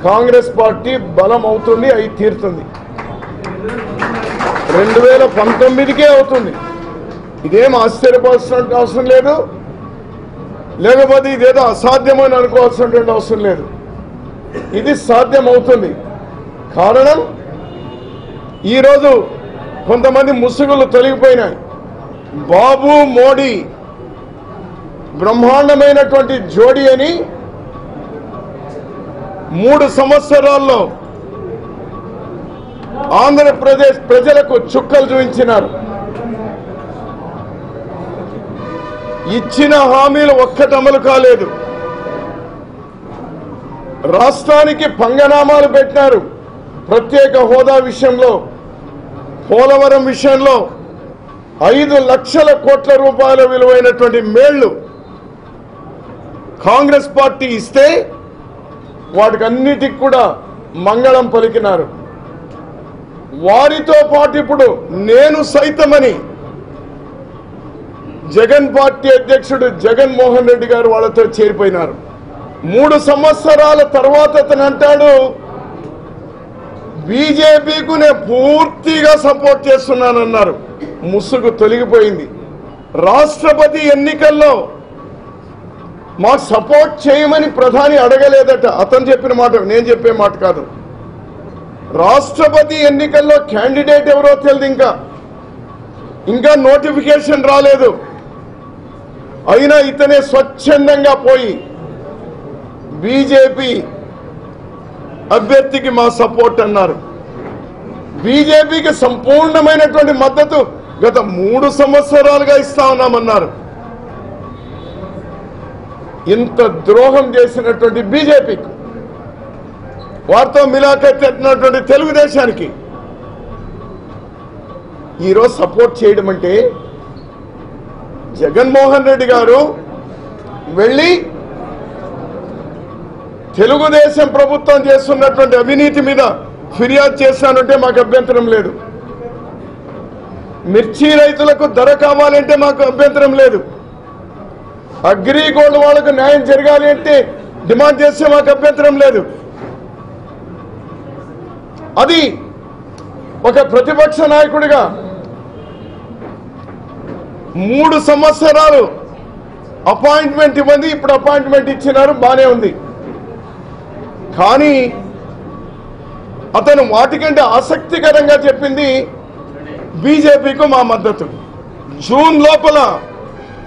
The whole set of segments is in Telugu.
కాంగ్రెస్ పార్టీ బలం అవుతుంది, అయి తీరుతుంది. 2019కే అవుతుంది. ఇదేం ఆశ్చర్యపోవాల్సిన అవసరం లేదు, లేకపోతే ఇదేదో అసాధ్యమని అనుకోవాల్సినటువంటి అవసరం లేదు. ఇది సాధ్యమవుతుంది. కారణం ఈరోజు కొంతమంది ముసుగులు తొలగిపోయినాయి. బాబు మోడీ బ్రహ్మాండమైనటువంటి జోడీ అని 3 సంవత్సరాల్లో ఆంధ్రప్రదేశ్ ప్రజలకు చుక్కలు చూపించినారు. ఇచ్చిన హామీలు ఒక్కటి అమలు కాలేదు. రాష్ట్రానికి పంగనామాలు పెట్టినారు. ప్రత్యేక హోదా విషయంలో, పోలవరం విషయంలో 5 లక్షల కోట్ల రూపాయల విలువైనటువంటి మేళ్లు కాంగ్రెస్ పార్టీ ఇస్తే వాటికన్నిటికి కూడా మంగళం పలికినారు. వారితో పాటు ఇప్పుడు నేను సైతమని జగన్ పార్టీ అధ్యక్షుడు జగన్మోహన్ రెడ్డి గారు వాళ్ళతో చేరిపోయినారు. 3 సంవత్సరాల తర్వాత అతను అంటాడు, బీజేపీకు నేను పూర్తిగా సపోర్ట్ చేస్తున్నానన్నారు. ముసుగు తొలగిపోయింది. రాష్ట్రపతి ఎన్నికల్లో మాకు సపోర్ట్ చేయమని ప్రధాని అడగలేదట. అతను చెప్పిన మాట, నేను చెప్పే మాట కాదు. రాష్ట్రపతి ఎన్నికల్లో క్యాండిడేట్ ఎవరో తెలియదు, ఇంకా నోటిఫికేషన్ రాలేదు. అయినా ఇతనే స్వచ్ఛందంగా పోయి బీజేపీ అభ్యర్థికి మా సపోర్ట్ అన్నారు. బీజేపీకి సంపూర్ణమైనటువంటి మద్దతు గత 3 సంవత్సరాలుగా ఇస్తా ఉన్నామన్నారు. ఇంత ద్రోహం చేసినటువంటి బీజేపీకి, వారితో మిలాఖత్ తెలుగుదేశానికి ఈరోజు సపోర్ట్ చేయడం అంటే, జగన్మోహన్ రెడ్డి గారు వెళ్ళి తెలుగుదేశం ప్రభుత్వం చేస్తున్నటువంటి అవినీతి మీద ఫిర్యాదు చేశానంటే మాకు అభ్యంతరం లేదు. మిర్చి రైతులకు ధర కావాలంటే మాకు అభ్యంతరం లేదు. అగ్రిగోల్డ్ వాళ్ళకు న్యాయం జరగాలి అంటే డిమాండ్ చేస్తే మాకు అభ్యంతరం లేదు. అది ఒక ప్రతిపక్ష నాయకుడిగా 3 సంవత్సరాలు అపాయింట్మెంట్ ఇవ్వండి, ఇప్పుడు అపాయింట్మెంట్ ఇచ్చినారు, బానే ఉంది. కానీ అతను వాటికంటే ఆసక్తికరంగా చెప్పింది బీజేపీకు మా మద్దతు. జూన్ లోపల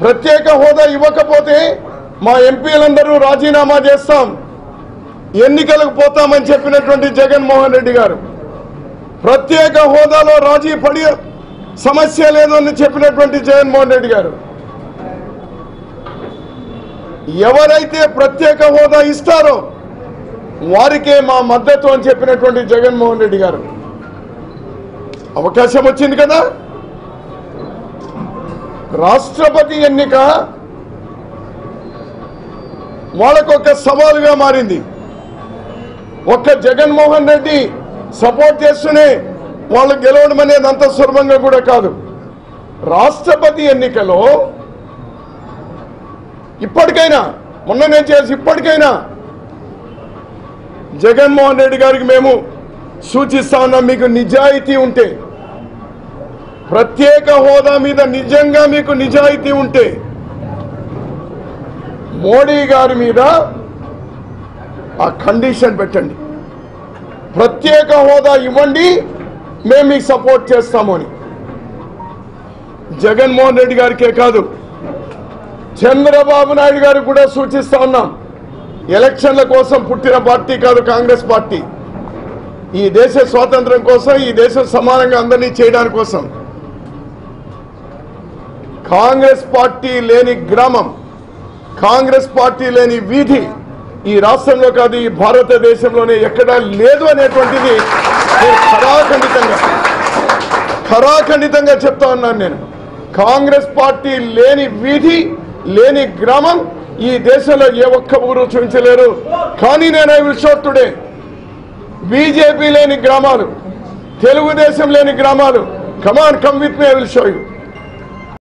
ప్రత్యేక హోదా ఇవ్వకపోతే మా ఎంపీలందరూ రాజీనామా చేస్తాం, ఎన్నికలకు పోతామని చెప్పినటువంటి జగన్మోహన్ రెడ్డి గారు, ప్రత్యేక హోదాలో రాజీ పడి సమస్య లేదు అని చెప్పినటువంటి జగన్మోహన్ రెడ్డి గారు, ఎవరైతే ప్రత్యేక హోదా ఇస్తారో వారికే మా మద్దతు అని చెప్పినటువంటి జగన్మోహన్ రెడ్డి గారు, అవకాశం వచ్చింది కదా. రాష్ట్రపతి ఎన్నిక వాళ్ళకొక సవాలుగా మారింది. ఒక్క జగన్మోహన్ రెడ్డి సపోర్ట్ చేస్తూనే వాళ్ళు గెలవడం అనేది అంత సులభంగా కూడా కాదు. రాష్ట్రపతి ఎన్నికలో ఇప్పటికైనా, మొన్న నేను చేసి ఇప్పటికైనా జగన్మోహన్ రెడ్డి గారికి మేము సూచిస్తా ఉన్నాం, మీకు నిజాయితీ ఉంటే, ప్రత్యేక హోదా మీద నిజంగా మీకు నిజాయితీ ఉంటే మోడీ గారి మీద ఆ కండిషన్ పెట్టండి, ప్రత్యేక హోదా ఇవ్వండి, మేము మీకు సపోర్ట్ చేస్తాము అని. జగన్మోహన్ రెడ్డి గారికే కాదు, చంద్రబాబు నాయుడు గారికి కూడా సూచిస్తా ఉన్నాం. ఎలక్షన్ల కోసం పుట్టిన పార్టీ కాదు కాంగ్రెస్ పార్టీ. ఈ దేశ స్వాతంత్రం కోసం, ఈ దేశం సమానంగా అందరినీ చేయడానికి కోసం. కాంగ్రెస్ పార్టీ లేని గ్రామం, కాంగ్రెస్ పార్టీ లేని వీధి ఈ రాష్ట్రంలో కాదు, ఈ భారతదేశంలోనే ఎక్కడా లేదు అనేటువంటిది ఖరాఖండితంగా చెప్తా ఉన్నాను నేను. కాంగ్రెస్ పార్టీ లేని వీధి, లేని గ్రామం ఈ దేశంలో ఏ ఒక్క ఊరు చూపించలేరు. కానీ నేను I will show today, BJP లేని గ్రామాలు, తెలుగుదేశం లేని గ్రామాలు, come on come with me, I will show you.